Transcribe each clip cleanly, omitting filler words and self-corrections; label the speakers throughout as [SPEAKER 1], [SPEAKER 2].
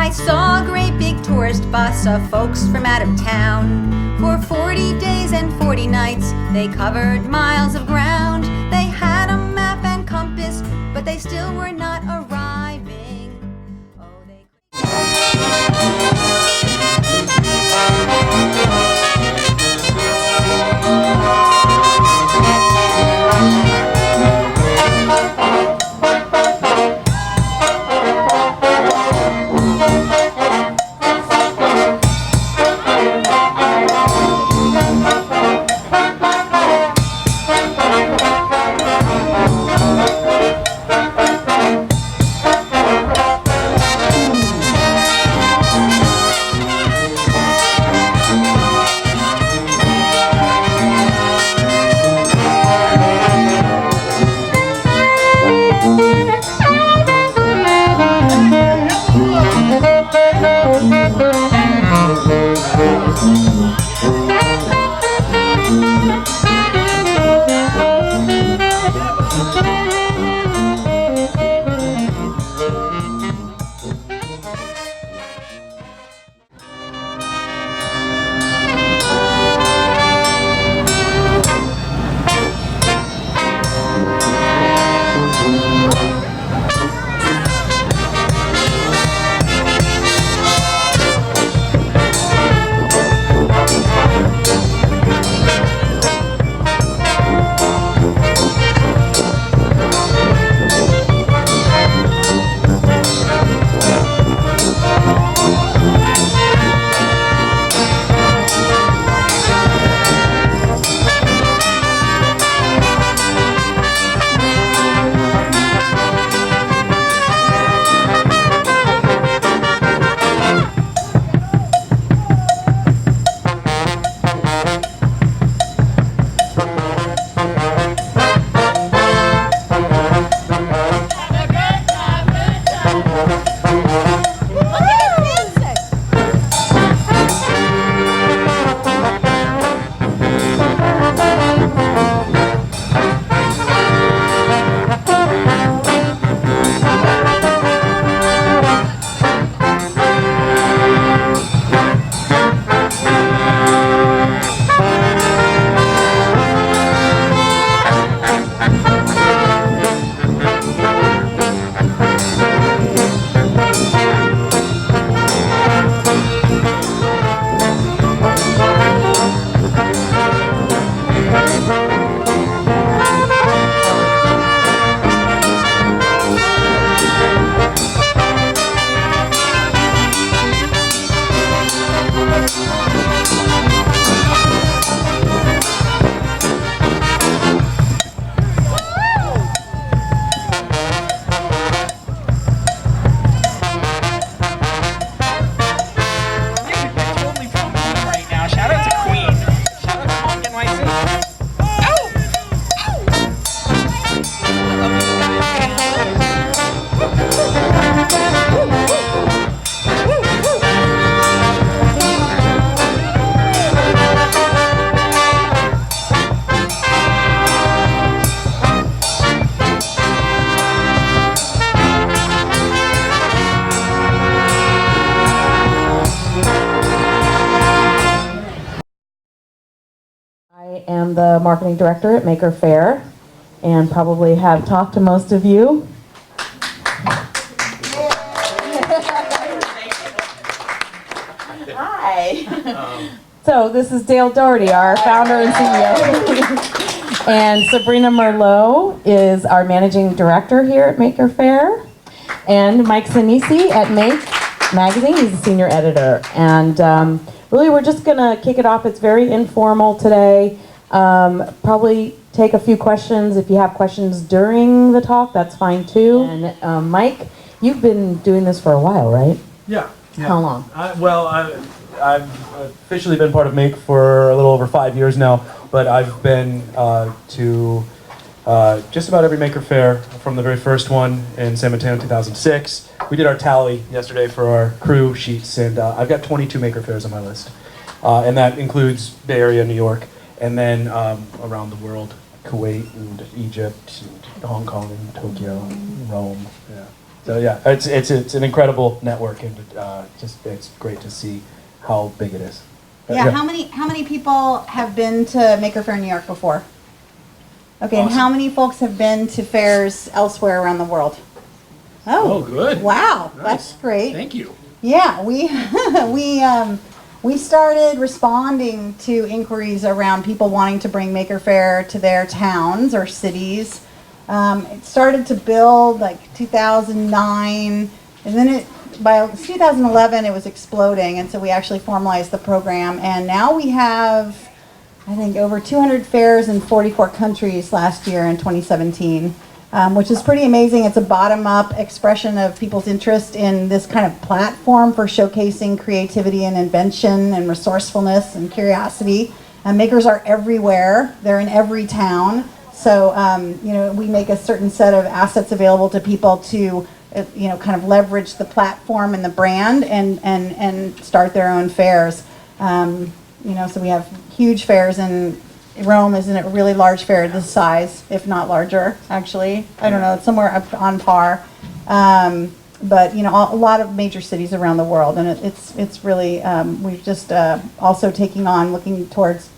[SPEAKER 1] I saw a great big tourist bus of folks from out of town. For 40 days and 40 nights, they covered miles of ground. They had a map and compass, but they still were not arriving. Oh, they...
[SPEAKER 2] I am the marketing director at Maker Faire and probably have talked to most of you. Hi. So this is Dale Doherty, our founder and CEO. And Sabrina Merlot is our managing director here at Maker Faire. And Mike Sinisi at Make Magazine, he's the senior editor. And really, we're just going to kick it off. It's very informal today. Probably take a few questions. If you have questions during the talk, that's fine too. And Mike, you've been doing this for a while, right?
[SPEAKER 3] Yeah.
[SPEAKER 2] How long?
[SPEAKER 3] I've officially been part of Make for a little over 5 years now, but I've been to just about every Maker Faire from the very first one in San Mateo in 2006. We did our tally yesterday for our crew sheets, and I've got 22 Maker Fairs on my list. And that includes Bay Area, New York, and then around the world, Kuwait and Egypt, and Hong Kong and Tokyo, and Rome. Yeah. So yeah, it's an incredible network, and just it's great to see how big it is.
[SPEAKER 4] Yeah, how many people have been to Maker Faire New York before? Okay, and how many folks have been to fairs elsewhere around the world?
[SPEAKER 5] Oh, good.
[SPEAKER 4] Wow,
[SPEAKER 5] Nice.
[SPEAKER 4] that's great.
[SPEAKER 5] Thank you.
[SPEAKER 4] Yeah, we started responding to inquiries around people wanting to bring Maker Faire to their towns or cities. It started to build like 2009, and then by 2011 it was exploding, and so we actually formalized the program, and now we have, I think, over 200 fairs in 44 countries last year in 2017. Which is pretty amazing. It's a bottom-up expression of people's interest in this kind of platform for showcasing creativity and invention and resourcefulness and curiosity. Makers are everywhere. They're in every town. So, we make a certain set of assets available to people to, kind of leverage the platform and the brand and start their own fairs. So we have huge fairs in Rome. Isn't it a really large fair this size, if not larger, actually? I don't know, it's somewhere up on par. But, a lot of major cities around the world, and it's really, we've just also looking towards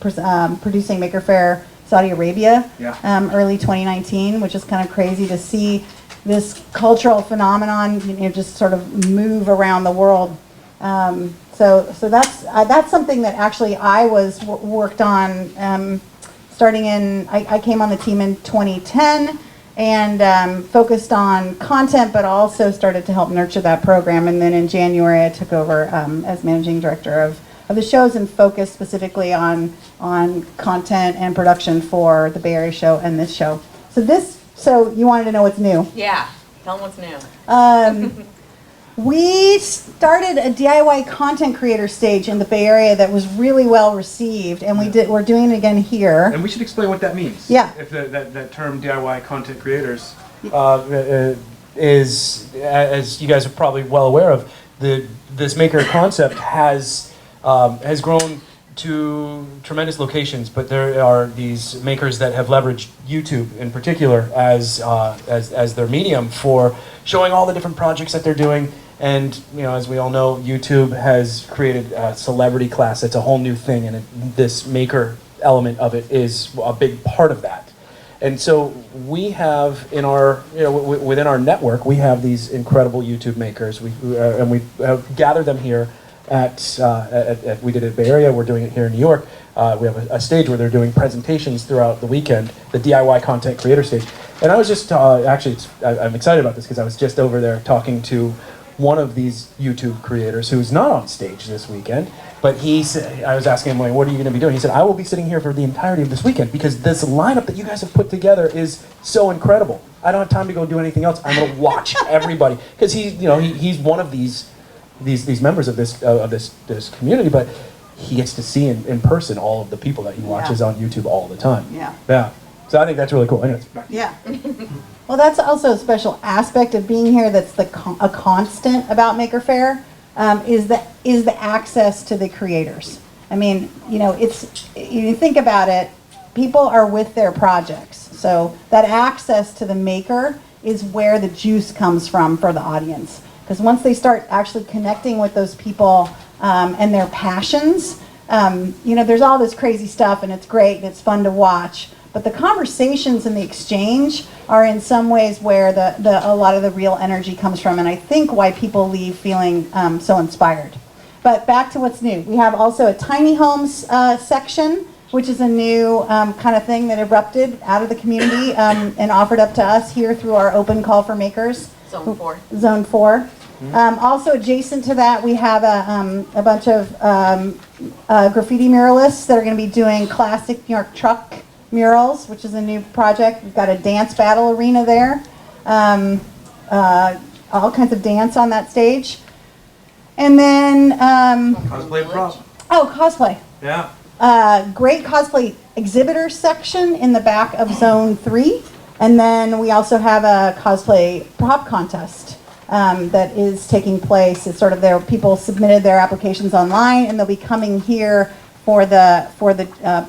[SPEAKER 4] producing Maker Faire Saudi Arabia, early 2019, which is kind of crazy to see this cultural phenomenon, just sort of move around the world. So that's something that actually I worked on starting I came on the team in 2010 and focused on content, but also started to help nurture that program. And then in January, I took over as managing director of the shows and focused specifically on content and production for the Bay Area show and this show. So you wanted to know what's new?
[SPEAKER 6] Yeah, tell them what's new.
[SPEAKER 4] We started a DIY content creator stage in the Bay Area that was really well received, and we're doing it again here.
[SPEAKER 3] And we should explain what that means.
[SPEAKER 4] Yeah.
[SPEAKER 3] If that term DIY content creators is, as you guys are probably well aware of, this maker concept has grown to tremendous locations, but there are these makers that have leveraged YouTube in particular as their medium for showing all the different projects that they're doing. And as we all know, YouTube has created a celebrity class. It's a whole new thing, and this maker element of it is a big part of that. And so we have in our, within our network, we have these incredible YouTube makers. We gather them here we did it in the Bay Area. We're doing it here in New York. We have a stage where they're doing presentations throughout the weekend, the DIY content creator stage. And I was just I'm excited about this because I was just over there talking to one of these YouTube creators who's not on stage this weekend, but he said, I was asking him, like, what are you going to be doing? He said, I will be sitting here for the entirety of this weekend because this lineup that you guys have put together is so incredible. I don't have time to go do anything else. I'm going to watch everybody because he's one of these members of this community, but he gets to see in person all of the people that he watches on YouTube all the time. Yeah. So I think that's really cool. Anyways,
[SPEAKER 4] yeah. Well, that's also a special aspect of being here. That's a constant about Maker Faire is the access to the creators. I mean, you think about it, people are with their projects, so that access to the maker is where the juice comes from for the audience. Because once they start actually connecting with those people and their passions, there's all this crazy stuff, and it's great and it's fun to watch. But the conversations and the exchange are in some ways where a lot of the real energy comes from, and I think why people leave feeling so inspired. But back to what's new. We have also a tiny homes section, which is a new kind of thing that erupted out of the community and offered up to us here through our open call for makers.
[SPEAKER 6] Zone 4.
[SPEAKER 4] Zone 4. Also adjacent to that, we have a bunch of graffiti muralists that are going to be doing classic New York truck murals, which is a new project. We've got a dance battle arena there. All kinds of dance on that stage. And then...
[SPEAKER 3] cosplay prop.
[SPEAKER 4] Oh, cosplay.
[SPEAKER 3] Yeah.
[SPEAKER 4] Great cosplay exhibitor section in the back of Zone 3. And then we also have a cosplay prop contest that is taking place. It's sort of people submitted their applications online, and they'll be coming here for the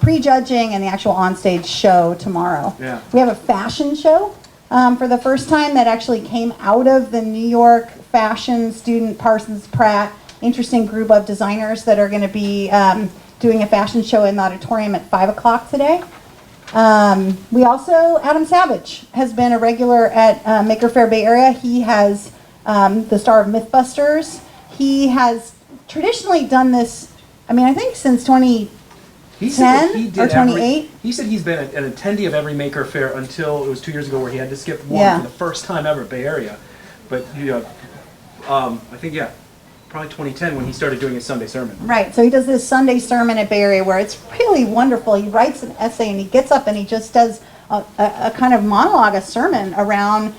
[SPEAKER 4] prejudging and the actual onstage show tomorrow.
[SPEAKER 3] Yeah.
[SPEAKER 4] We have a fashion show for the first time that actually came out of the New York fashion student Parsons Pratt. Interesting group of designers that are going to be doing a fashion show in the auditorium at 5 o'clock today. We also, Adam Savage has been a regular at Maker Faire Bay Area. He has the star of Mythbusters. He has traditionally done this, I mean, I think since 2010 or 28.
[SPEAKER 3] He said he's been an attendee of every Maker Faire until it was 2 years ago where he had to skip one
[SPEAKER 4] Yeah.
[SPEAKER 3] for the first time ever at Bay Area. But I think, yeah, probably 2010 when he started doing his Sunday sermon.
[SPEAKER 4] Right, so he does this Sunday sermon at Bay Area where it's really wonderful. He writes an essay and he gets up and he just does a kind of monologue, a sermon around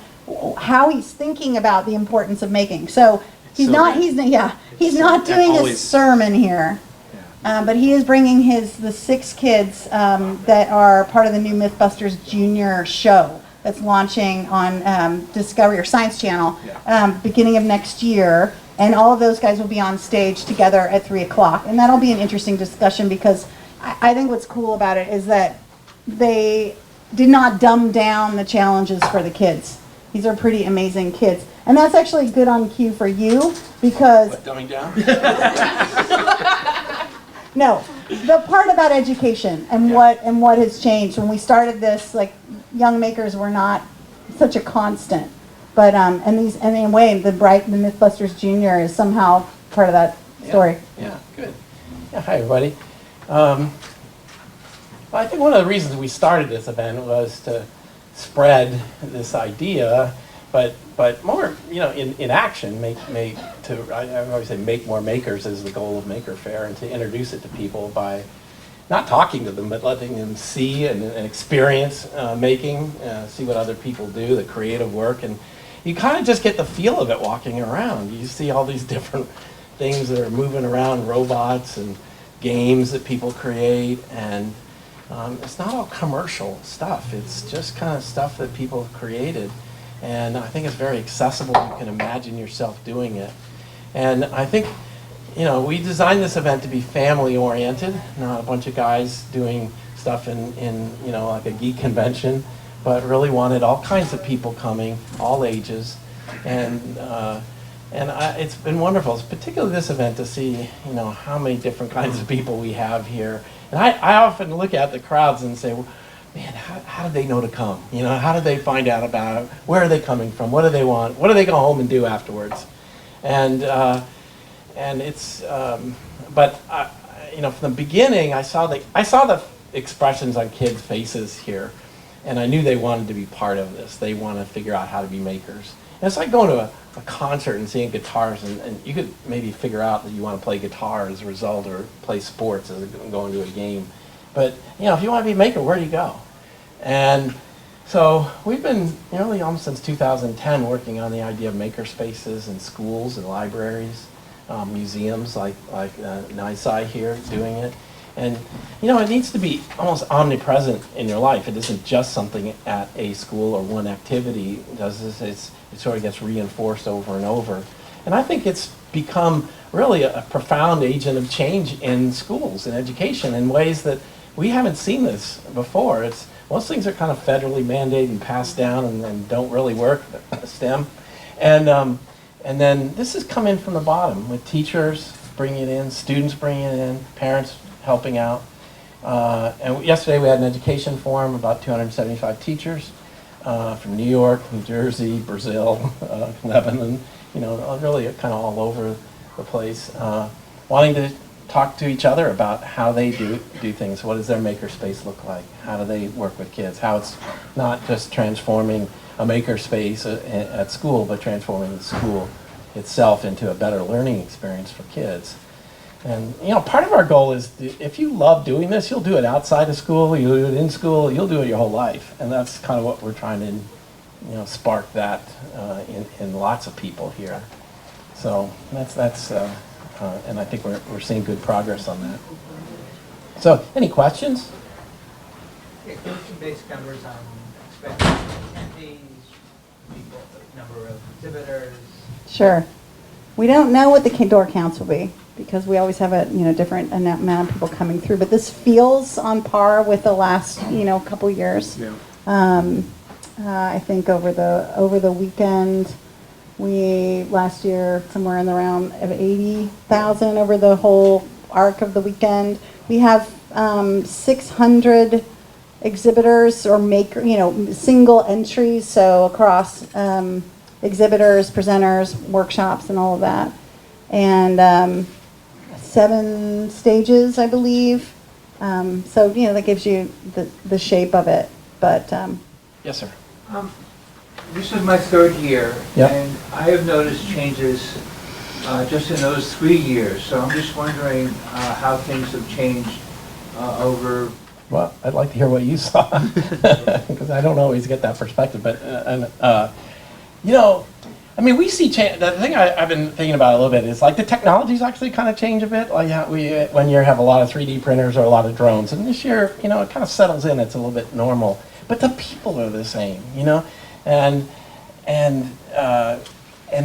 [SPEAKER 4] how he's thinking about the importance of making. So he's not doing a sermon here, but he is bringing the 6 kids that are part of the new Mythbusters Junior show that's launching on Discovery or Science Channel beginning of next year. And all of those guys will be on stage together at 3 o'clock. And that'll be an interesting discussion because I think what's cool about it is that they did not dumb down the challenges for the kids. These are pretty amazing kids. And that's actually good on cue for you because...
[SPEAKER 5] What, dumbing down?
[SPEAKER 4] No, the part about education and what has changed. When we started this, like, young makers were not such a constant. But and in a way, the Mythbusters Junior is somehow part of that story.
[SPEAKER 5] Yeah, good. Yeah, hi everybody. Well, I think one of the reasons we started this event was to spread this idea, but more, in action, I always say make more makers is the goal of Maker Faire, and to introduce it to people by not talking to them, but letting them see and experience making, see what other people do, the creative work, and you kind of just get the feel of it walking around. You see all these different things that are moving around, robots and games that people create, and it's not all commercial stuff. It's just kind of stuff that people have created, and I think it's very accessible. You can imagine yourself doing it. And I think, we designed this event to be family-oriented, not a bunch of guys doing stuff in like a geek convention, but really wanted all kinds of people coming, all ages, and it's been wonderful, particularly this event, to see how many different kinds of people we have here. And I often look at the crowds and say, well, man, how did they know to come? How did they find out about it? Where are they coming from? What do they want? What do they go home and do afterwards? And it's, but from the beginning, I saw the expressions on kids' faces here. And I knew they wanted to be part of this. They want to figure out how to be makers. And it's like going to a concert and seeing guitars, and you could maybe figure out that you want to play guitar as a result, or play sports as going to a game. But if you want to be a maker, where do you go? And so we've been really almost since 2010 working on the idea of maker spaces in schools and libraries, museums like NISI here doing it. And it needs to be almost omnipresent in your life. It isn't just something at a school or one activity does this. It sort of gets reinforced over and over. And I think it's become really a profound agent of change in schools and education in ways that we haven't seen this before. Most things are kind of federally mandated and passed down and don't really work, STEM. And then this has come in from the bottom with teachers bringing it in, students bringing it in, parents helping out. And yesterday we had an education forum, about 275 teachers from New York, New Jersey, Brazil, Lebanon, really kind of all over the place, wanting to talk to each other about how they do things. What does their maker space look like? How do they work with kids? How it's not just transforming a maker space at school, but transforming the school itself into a better learning experience for kids. And part of our goal is, if you love doing this, you'll do it outside of school, you'll do it in school, you'll do it your whole life. And that's kind of what we're trying to, spark that in lots of people here. So that's and I think we're seeing good progress on that. So, any questions?
[SPEAKER 7] Yeah, give us some basic numbers on expected attendees, people, number of exhibitors.
[SPEAKER 4] Sure. We don't know what the door counts will be, because we always have a different amount of people coming through. But this feels on par with the last couple years.
[SPEAKER 3] Yeah.
[SPEAKER 4] I think over the weekend, last year somewhere in the round of 80,000 over the whole arc of the weekend. We have 600 exhibitors or single entries, so across exhibitors, presenters, workshops, and all of that. And 7 stages, I believe. So, that gives you the shape of it. But
[SPEAKER 5] Yes, sir.
[SPEAKER 7] This is my 3rd year,
[SPEAKER 5] Yep.
[SPEAKER 7] and I have noticed changes just in those 3 years. So I'm just wondering how things have changed over.
[SPEAKER 5] Well, I'd like to hear what you saw, because I don't always get that perspective. But, we see change. The thing I've been thinking about a little bit is like the technologies actually kind of change a bit. Like one year have a lot of 3D printers or a lot of drones, and this year, it kind of settles in. It's a little bit normal. But the people are the same, and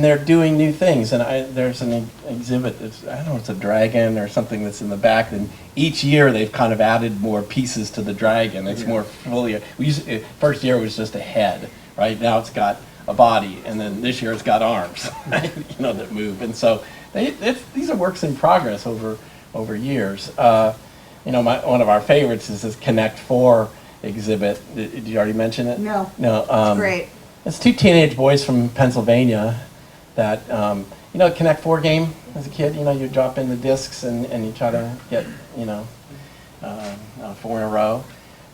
[SPEAKER 5] they're doing new things. And there's an exhibit that's, I don't know, it's a dragon or something that's in the back. And each year they've kind of added more pieces to the dragon. It's more fully. First year it was just a head, right? Now it's got a body, and then this year it's got arms, that move. And so these are works in progress over years. One of our favorites is this Connect 4 exhibit. Did you already mention it?
[SPEAKER 4] No.
[SPEAKER 5] No.
[SPEAKER 4] Great.
[SPEAKER 5] It's 2 teenage boys from Pennsylvania that, Connect 4 game as a kid. You drop in the discs and you try to get, 4 in a row.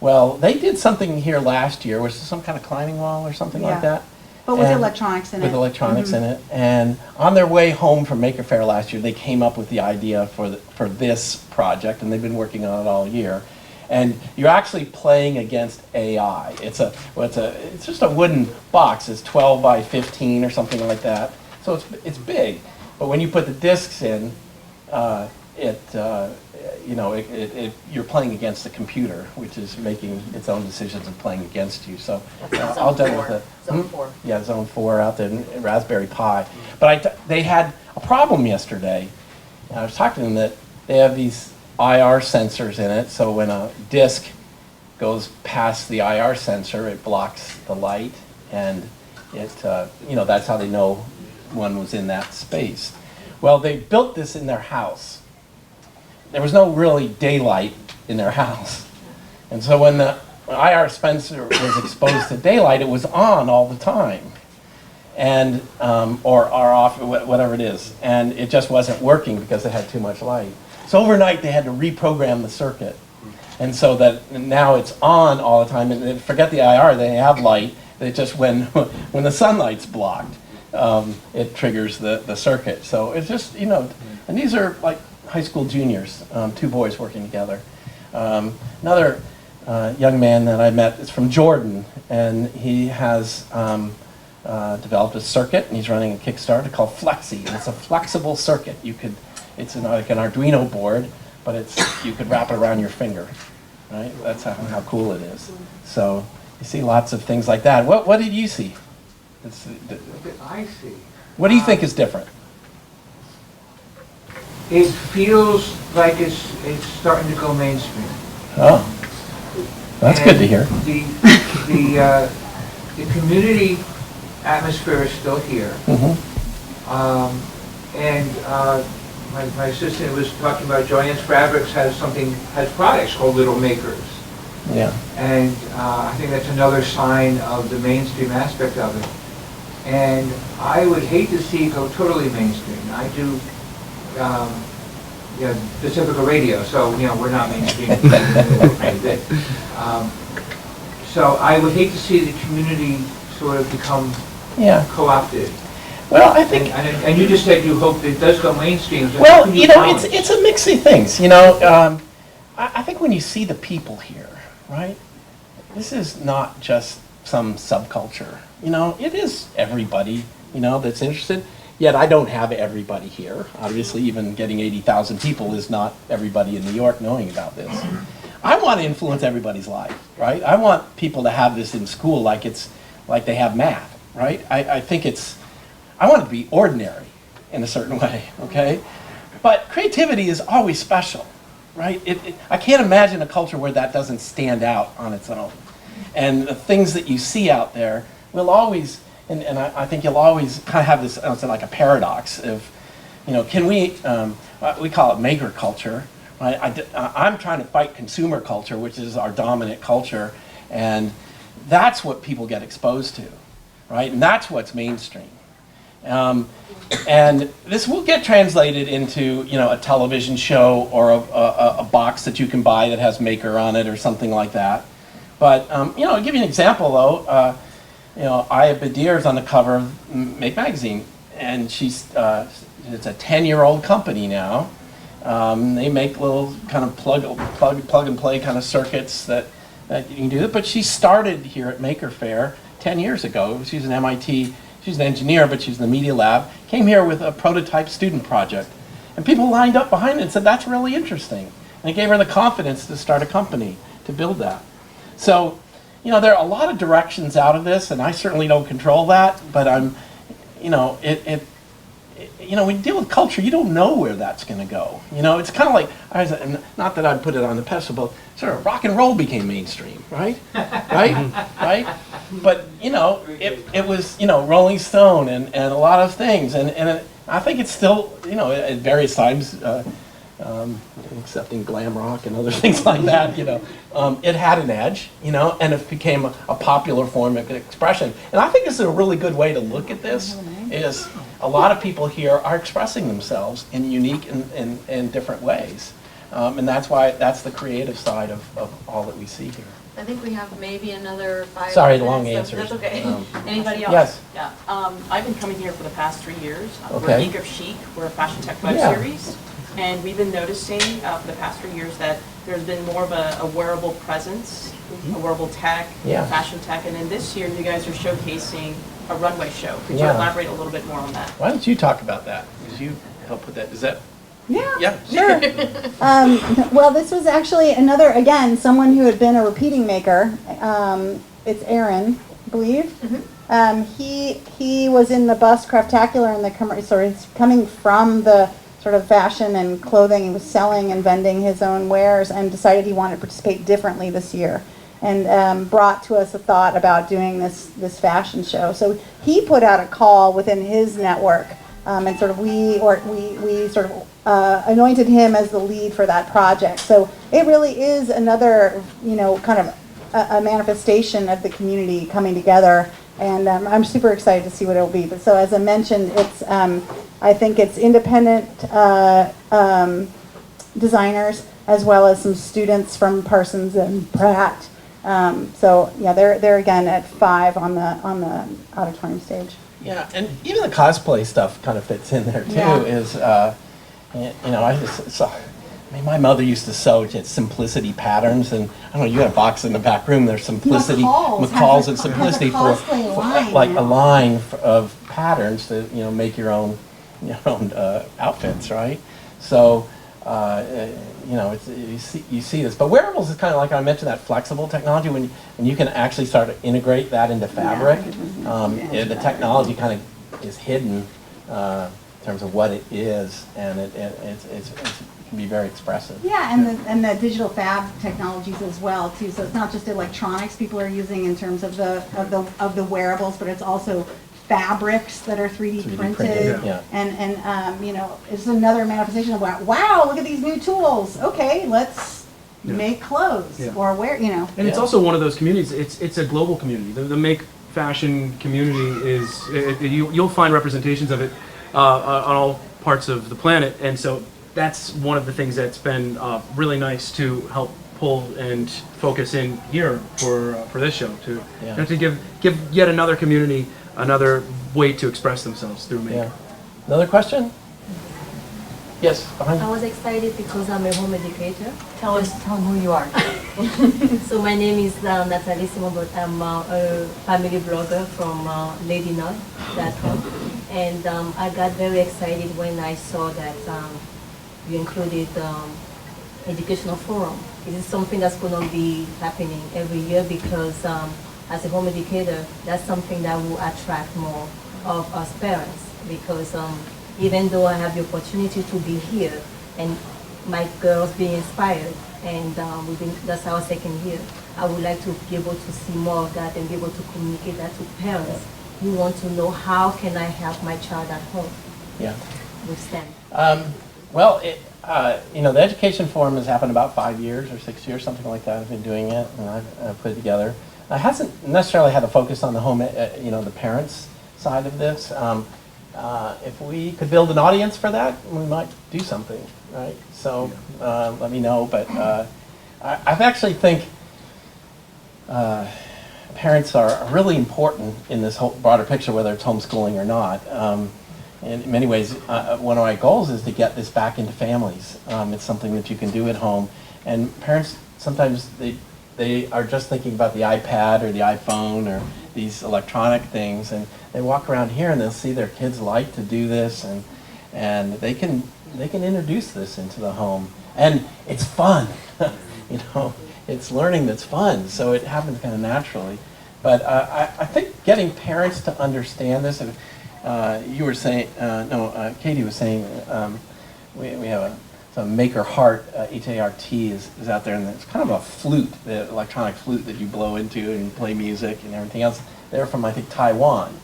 [SPEAKER 5] Well, they did something here last year, which is some kind of climbing wall or something like that.
[SPEAKER 4] But with electronics in it.
[SPEAKER 5] With electronics in it. And on their way home from Maker Faire last year, they came up with the idea for this project, and they've been working on it all year. And you're actually playing against AI. It's just a wooden box. It's 12 by 15 or something like that. So it's big. But when you put the discs in, you're playing against the computer, which is making its own decisions and playing against you. So I'll done with it.
[SPEAKER 6] Zone 4.
[SPEAKER 5] Yeah, Zone 4 out there in Raspberry Pi. But they had a problem yesterday. I was talking to them that they have these IR sensors in it, so when a disc goes past the IR sensor, it blocks the light, and that's how they know one was in that space. Well, they built this in their house. There was no really daylight in their house. And so when the IR sensor was exposed to daylight, it was on all the time. And, or off, whatever it is. And it just wasn't working because it had too much light. So overnight, they had to reprogram the circuit. And so that now it's on all the time. And forget the IR, they have light. It just, when the sunlight's blocked, it triggers the circuit. So it's just, and these are like high school juniors, 2 boys working together. Another young man that I met is from Jordan, and he has developed a circuit, and he's running a Kickstarter called Flexi. And it's a flexible circuit. It's like an Arduino board, but you could wrap it around your finger, right? That's how cool it is. So you see lots of things like that. What did you see?
[SPEAKER 7] I see.
[SPEAKER 5] What do you think is different?
[SPEAKER 7] It feels like it's starting to go mainstream.
[SPEAKER 5] Oh, that's good to hear.
[SPEAKER 7] The community atmosphere is still here. My assistant was talking about Joanne's Fabrics has products called Little Makers.
[SPEAKER 5] Yeah.
[SPEAKER 7] And I think that's another sign of the mainstream aspect of it. And I would hate to see it go totally mainstream. I do Pacifica Radio, so we're not mainstream. So I would hate to see the community sort of become co-opted.
[SPEAKER 5] Well, I think.
[SPEAKER 7] And you just said you hope it does go mainstream. So
[SPEAKER 5] well, it's a mix of things. I think when you see the people here, right? This is not just some subculture. It is everybody, that's interested. Yet I don't have everybody here. Obviously, even getting 80,000 people is not everybody in New York knowing about this. I want to influence everybody's life, right? I want people to have this in school like they have math, right? I want it to be ordinary in a certain way, okay? But creativity is always special, right? I can't imagine a culture where that doesn't stand out on its own. And the things that you see out there will always, and I think you'll always kind of have this, I would say, like a paradox of, can we call it maker culture, right? I'm trying to fight consumer culture, which is our dominant culture, and that's what people get exposed to, right? And that's what's mainstream. And this will get translated into, a television show or a box that you can buy that has Maker on it or something like that. But, I'll give you an example, though. Aya Badir's on the cover of Make magazine, and it's a 10-year-old company now. They make little kind of plug and play kind of circuits that you can do. But she started here at Maker Faire 10 years ago. She's an MIT. She's an engineer, but she's in the media lab. Came here with a prototype student project. And people lined up behind it and said, that's really interesting. And it gave her the confidence to start a company to build that. So, there are a lot of directions out of this, and I certainly don't control that, but when you deal with culture, you don't know where that's going to go. It's kind of like, not that I'd put it on the pedestal, but sort of rock and roll became mainstream, right? Right? But, it was, Rolling Stone and a lot of things. And I think it's still, at various times, accepting glam rock and other things like that, it had an edge, and it became a popular form of expression. And I think this is a really good way to look at this, is a lot of people here are expressing themselves in unique and different ways. And that's the creative side of all that we see here.
[SPEAKER 6] I think we have maybe another 5
[SPEAKER 5] Sorry,
[SPEAKER 6] minutes.
[SPEAKER 5] long answers.
[SPEAKER 6] That's okay. Anybody else?
[SPEAKER 5] Yes.
[SPEAKER 8] Yeah, I've been coming here for the past 3 years.
[SPEAKER 5] Okay.
[SPEAKER 8] We're Maker Chic, we're a fashion tech web
[SPEAKER 5] Yeah.
[SPEAKER 8] series. And we've been noticing for the past 3 years that there's been more of a wearable presence, a wearable tech,
[SPEAKER 5] Yeah.
[SPEAKER 8] fashion tech. And then this year, you guys are showcasing a runway show. Could you
[SPEAKER 5] Yeah.
[SPEAKER 8] elaborate a little bit more on that?
[SPEAKER 5] Why don't you talk about that? Because you help with that. Is that?
[SPEAKER 4] Yeah.
[SPEAKER 5] Yeah.
[SPEAKER 4] Sure. Well, this was actually someone who had been a repeating maker. It's Aaron, I believe. He was in the bus Craftacular in the commercial. So he's coming from the sort of fashion and clothing. He was selling and vending his own wares, and decided he wanted to participate differently this year, and brought to us a thought about doing this fashion show. So he put out a call within his network, and sort of we sort of anointed him as the lead for that project. So it really is another, kind of a manifestation of the community coming together, and I'm super excited to see what it will be. But so as I mentioned, it's I think it's independent designers as well as some students from Parsons and Pratt. So yeah, they're again at 5 on the auditorium stage.
[SPEAKER 5] Yeah, and even the cosplay stuff kind of fits in there too.
[SPEAKER 4] Yeah.
[SPEAKER 5] I just saw. My mother used to sew Simplicity patterns, and I don't know. You got a box in the back room. There's Simplicity, McCall's and Simplicity for like a line of patterns to make your own outfits, right? So you see this, but wearables is kind of like I mentioned, that flexible technology when you can actually start to integrate that into fabric. The technology kind of is hidden in terms of what it is, and it can be very expressive.
[SPEAKER 4] Yeah, and the digital fab technologies as well too. So it's not just electronics people are using in terms of the wearables, but it's also fabrics that are 3D printed.
[SPEAKER 5] Yeah.
[SPEAKER 4] And it's another manifestation of wow, look at these new tools. Okay, let's make clothes or wear.
[SPEAKER 3] And it's also one of those communities. It's a global community. The make fashion community is you'll find representations of it on all parts of the planet, and so that's one of the things that's been really nice to help pull and focus in here for this show to give yet another community another way to express themselves through make.
[SPEAKER 5] Yeah. Another question? Yes, behind you.
[SPEAKER 9] I was excited because I'm a home educator.
[SPEAKER 6] Tell them who you are.
[SPEAKER 9] So my name is Natalie Simon, but I'm a family blogger from ladynut.com. And I got very excited when I saw that you included educational forum. It is something that's going to be happening every year because as a home educator, that's something that will attract more of us parents because even though I have the opportunity to be here and my girls being inspired, and that's our second year. I would like to be able to see more of that and be able to communicate that to parents who want to know how can I help my child at home
[SPEAKER 5] Yeah.
[SPEAKER 9] with STEM.
[SPEAKER 5] Well, the Education Forum has happened about 5 years or 6 years, something like that. I've been doing it, and I've put it together. It hasn't necessarily had a focus on the home, the parents' side of this. If we could build an audience for that, we might do something, right? So let me know. But I actually think parents are really important in this whole broader picture, whether it's homeschooling or not. In many ways, one of my goals is to get this back into families. It's something that you can do at home. And parents, sometimes they are just thinking about the iPad or the iPhone or these electronic things, and they walk around here and they'll see their kids like to do this, and they can introduce this into the home. And it's fun, it's learning that's fun, so it happens kind of naturally. But I think getting parents to understand this, and you were saying, Katie was saying, we have a Maker Heart, H-A-R-T is out there, and it's kind of a flute, the electronic flute that you blow into and play music and everything else. They're from, I think, Taiwan.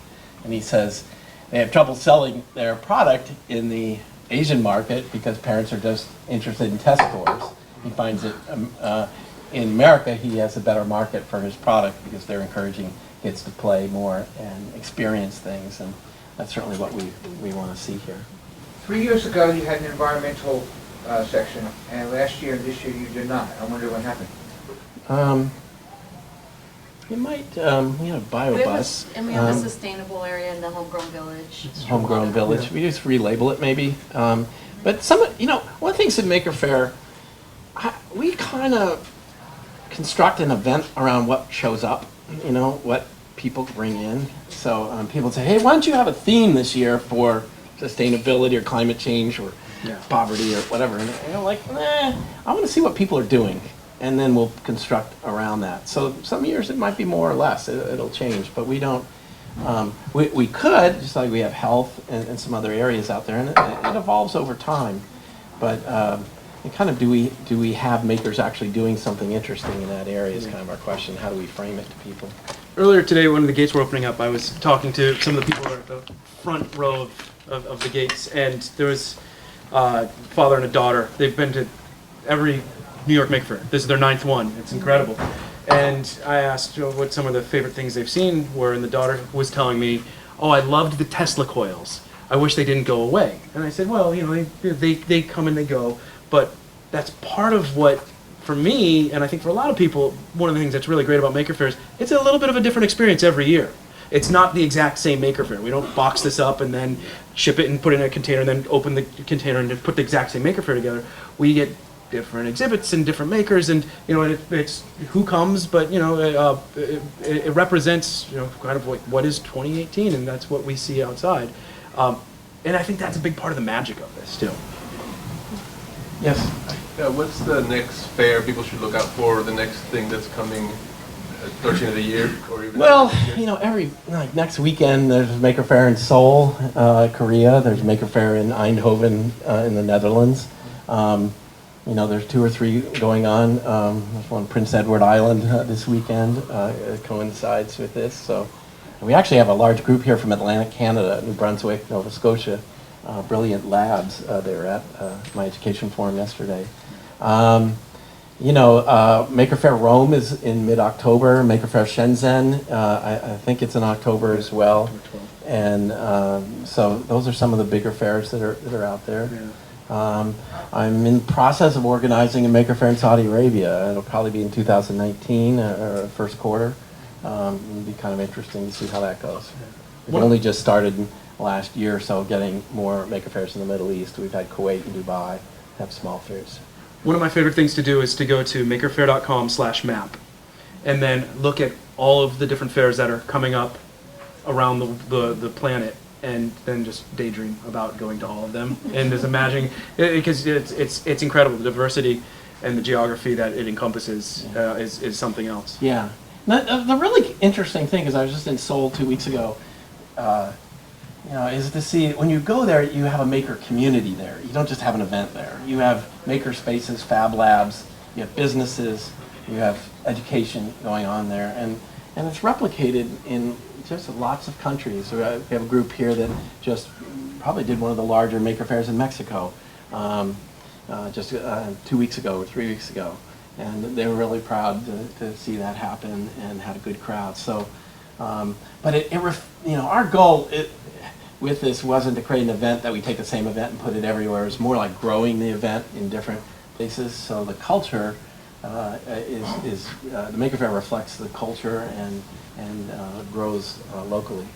[SPEAKER 5] And he says they have trouble selling their product in the Asian market because parents are just interested in test scores. He finds that in America, he has a better market for his product because they're encouraging kids to play more and experience things. And that's certainly what we want to see here.
[SPEAKER 7] 3 years ago, you had an environmental section, and last year and this year you did not. I wonder what happened.
[SPEAKER 5] You might, we have a biobus.
[SPEAKER 6] And we have a sustainable area in the homegrown village.
[SPEAKER 5] Homegrown village. Yeah. We just relabel it maybe. But one of the things in Maker Faire, we kind of construct an event around what shows up, what people bring in. So people say, hey, why don't you have a theme this year for sustainability or climate change or poverty or whatever. And you're like, I want to see what people are doing. And then we'll construct around that. So some years it might be more or less. It'll change. But we don't, we could, just like we have health and some other areas out there. And it evolves over time. But kind of do we have makers actually doing something interesting in that area is kind of our question. How do we frame it to people?
[SPEAKER 3] Earlier today, when the gates were opening up, I was talking to some of the people at the front row of the gates, and there was father and a daughter. They've been to every New York Maker Faire. This is their 9th one. It's incredible. And I asked what some of the favorite things they've seen were, and the daughter was telling me, oh, I loved the Tesla coils. I wish they didn't go away. And I said, well, they come and they go, but that's part of what, for me, and I think for a lot of people, one of the things that's really great about Maker Faire is it's a little bit of a different experience every year. It's not the exact same Maker Faire. We don't box this up and then ship it and put it in a container and then open the container and put the exact same Maker Faire together. We get different exhibits and different makers, and it's who comes, but it represents kind of like what is 2018, and that's what we see outside. And I think that's a big part of the magic of this too.
[SPEAKER 5] Yes.
[SPEAKER 10] Yeah, what's the next fair people should look out for? The next thing that's coming, 13th of the year, or even?
[SPEAKER 5] Well, next weekend there's Maker Faire in Seoul, Korea. There's Maker Faire in Eindhoven, in the Netherlands. There's 2 or 3 going on. There's one Prince Edward Island this weekend. It coincides with this. So we actually have a large group here from Atlantic Canada, New Brunswick, Nova Scotia. Brilliant labs. They were at my education forum yesterday. Maker Faire Rome is in mid-October. Maker Faire Shenzhen, I think it's in October as well. And so those are some of the bigger fairs that are out there. Yeah. I'm in the process of organizing a Maker Faire in Saudi Arabia. It'll probably be in 2019 or first quarter. It'll be kind of interesting to see how that goes. We've only just started last year or so getting more Maker Fairs in the Middle East. We've had Kuwait and Dubai have small fairs. One of my favorite things to do is to go to makerfaire.com/map and then look at all of the different fairs that are coming up around the planet, and then just daydream about going to all of them and just imagining, because it's incredible. The diversity and the geography that it encompasses is something else. Yeah. Now, the really interesting thing is I was just in Seoul 2 weeks ago. Is to see, when you go there, you have a maker community there. You don't just have an event there. You have maker spaces, fab labs, you have businesses, you have education going on there, and it's replicated in just lots of countries. We have a group here that just probably did one of the larger Maker Fairs in Mexico just 2 weeks ago or 3 weeks ago, and they were really proud to see that happen and had a good crowd. So, but our goal with this wasn't to create an event that we take the same event and put it everywhere. It's more like growing the event in different places. So the culture the Maker Faire reflects the culture and grows locally.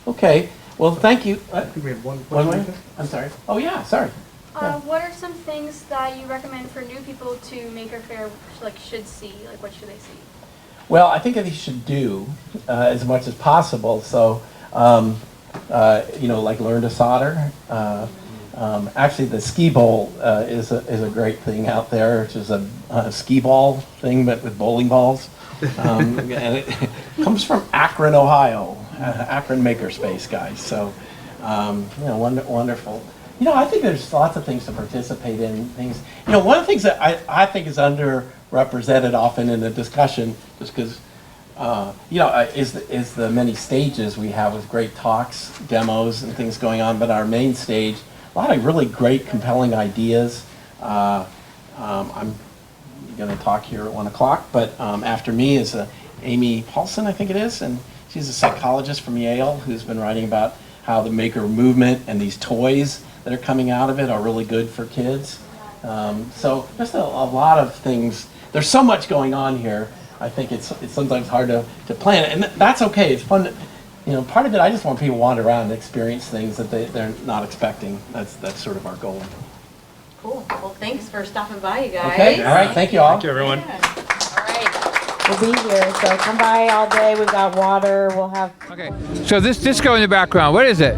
[SPEAKER 5] Okay, well, thank you.
[SPEAKER 3] I think we have one
[SPEAKER 5] One
[SPEAKER 3] question.
[SPEAKER 5] way? I'm sorry. Oh yeah, sorry. Yeah.
[SPEAKER 11] What are some things that you recommend for new people to Maker Faire should see? Like, what should they see?
[SPEAKER 5] Well, I think that you should do as much as possible. So, like learn to solder. Actually, the ski bowl is a great thing out there, which is a ski ball thing, but with bowling balls. And it comes from Akron, Ohio. Akron Makerspace guys. So, wonderful. I think there's lots of things to participate in. One of the things that I think is underrepresented often in the discussion, just because, is the many stages we have with great talks, demos, and things going on. But our main stage, a lot of really great, compelling ideas. I'm going to talk here at 1 o'clock, but after me is Amy Paulson, I think it is, and she's a psychologist from Yale who's been writing about how the maker movement and these toys that are coming out of it are really good for kids. So just a lot of things. There's so much going on here. I think it's sometimes hard to plan it, and that's okay. It's fun. Part of it, I just want people to wander around and experience things that they're not expecting. That's sort of our goal.
[SPEAKER 6] Cool. Well, thanks for stopping by, you guys.
[SPEAKER 5] Okay. All right. Thank you all.
[SPEAKER 3] Thank you, everyone.
[SPEAKER 6] All right.
[SPEAKER 2] We'll be here, so come by all day. We've got water. We'll have.
[SPEAKER 12] Okay. So this disco in the background, what is it?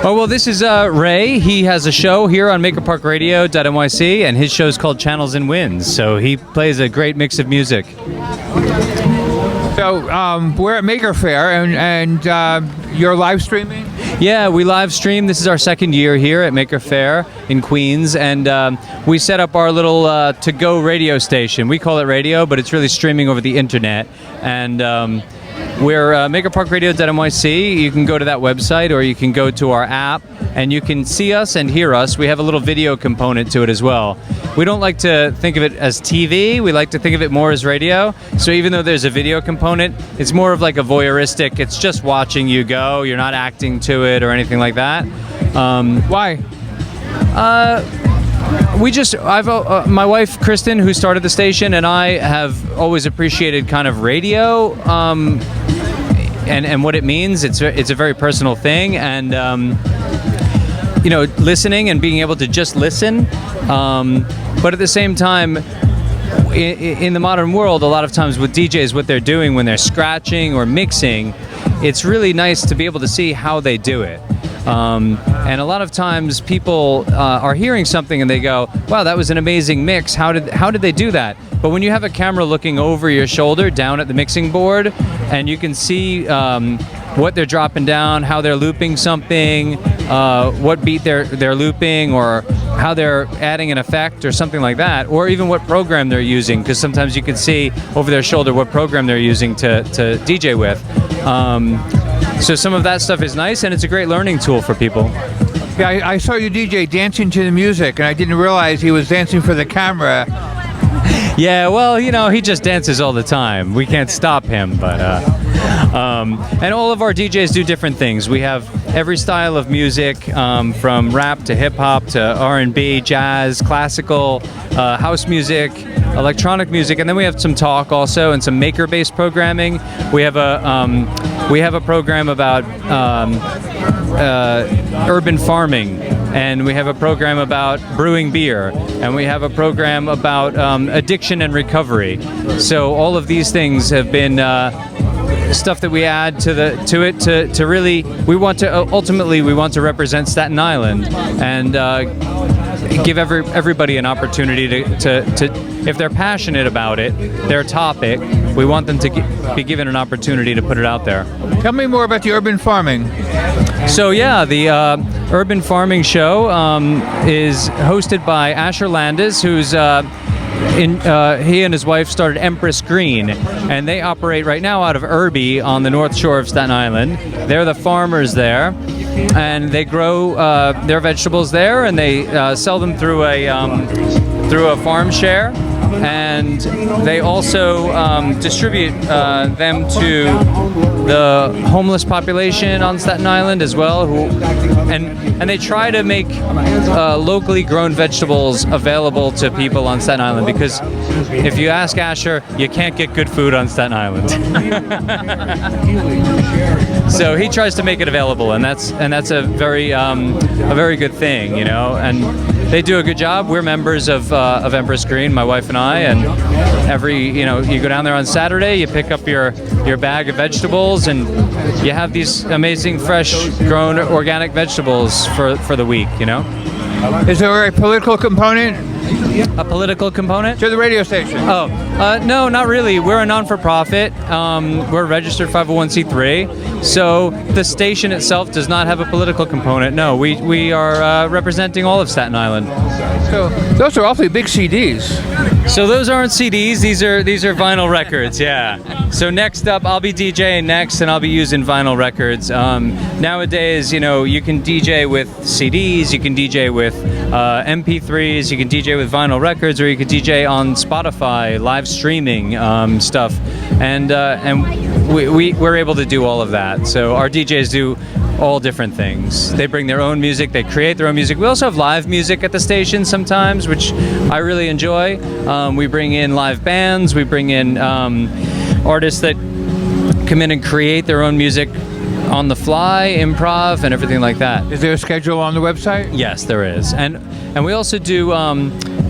[SPEAKER 12] Oh, well, this is Ray. He has a show here on makerparkradio.nyc, and his show is called Channels and Winds. So he plays a great mix of music. So we're at Maker Faire, and you're live streaming?
[SPEAKER 13] Yeah, we live stream. This is our second year here at Maker Faire in Queens, and we set up our little to-go radio station. We call it radio, but it's really streaming over the internet. And we're makerparkradio.nyc. You can go to that website, or you can go to our app, and you can see us and hear us. We have a little video component to it as well. We don't like to think of it as TV. We like to think of it more as radio. So even though there's a video component, it's more of like a voyeuristic. It's just watching you go. You're not acting to it or anything like that.
[SPEAKER 12] Why?
[SPEAKER 13] My wife Kristen, who started the station, and I have always appreciated kind of radio and what it means. It's a very personal thing, and listening and being able to just listen. But at the same time, in the modern world, a lot of times with DJs, what they're doing when they're scratching or mixing, it's really nice to be able to see how they do it. And a lot of times people are hearing something and they go, wow, that was an amazing mix. How did they do that? But when you have a camera looking over your shoulder down at the mixing board, and you can see what they're dropping down, how they're looping something, what beat they're looping, or how they're adding an effect or something like that, or even what program they're using, because sometimes you can see over their shoulder what program they're using to DJ with. So some of that stuff is nice, and it's a great learning tool for people.
[SPEAKER 12] Yeah, I saw you DJ dancing to the music, and I didn't realize he was dancing for the camera.
[SPEAKER 13] Yeah, well, he just dances all the time. We can't stop him, but and all of our DJs do different things. We have every style of music, from rap to hip hop to R&B, jazz, classical, house music, electronic music, and then we have some talk also and some maker-based programming. We have a program about urban farming, and we have a program about brewing beer, and we have a program about addiction and recovery. So all of these things have been stuff that we add to it to really, we want to represent Staten Island and give everybody an opportunity to if they're passionate about it, their topic, we want them to be given an opportunity to put it out there.
[SPEAKER 12] Tell me more about the urban farming.
[SPEAKER 13] So yeah, the Urban Farming Show is hosted by Asher Landis, who's he and his wife started Empress Green, and they operate right now out of Irby on the North Shore of Staten Island. They're the farmers there, and they grow their vegetables there, and they sell them through a farm share, and they also distribute them to the homeless population on Staten Island as well, and they try to make locally grown vegetables available to people on Staten Island, because if you ask Asher, you can't get good food on Staten Island. So he tries to make it available, and that's a very good thing, you know. And they do a good job. We're members of Empress Green, my wife and I, and you go down there on Saturday, you pick up your bag of vegetables, and you have these amazing fresh grown organic vegetables for the week, you know.
[SPEAKER 14] Is there a political component?
[SPEAKER 13] A political component?
[SPEAKER 14] To the radio station?
[SPEAKER 13] Oh, no, not really. We're a non-for-profit. We're a registered 501c3. So the station itself does not have a political component. No, we are representing all of Staten Island.
[SPEAKER 14] So those are awfully big CDs.
[SPEAKER 13] So those aren't CDs. These are vinyl records. Yeah. So next up, I'll be DJing next, and I'll be using vinyl records. Nowadays, you know, you can DJ with CDs, you can DJ with MP3s, you can DJ with vinyl records, or you can DJ on Spotify, live streaming stuff, and we're able to do all of that. So our DJs do all different things. They bring their own music, they create their own music. We also have live music at the station sometimes, which I really enjoy. We bring in live bands, we bring in artists that come in and create their own music on the fly, improv, and everything like that.
[SPEAKER 14] Is there a schedule on the website?
[SPEAKER 13] Yes, there is. And we also do,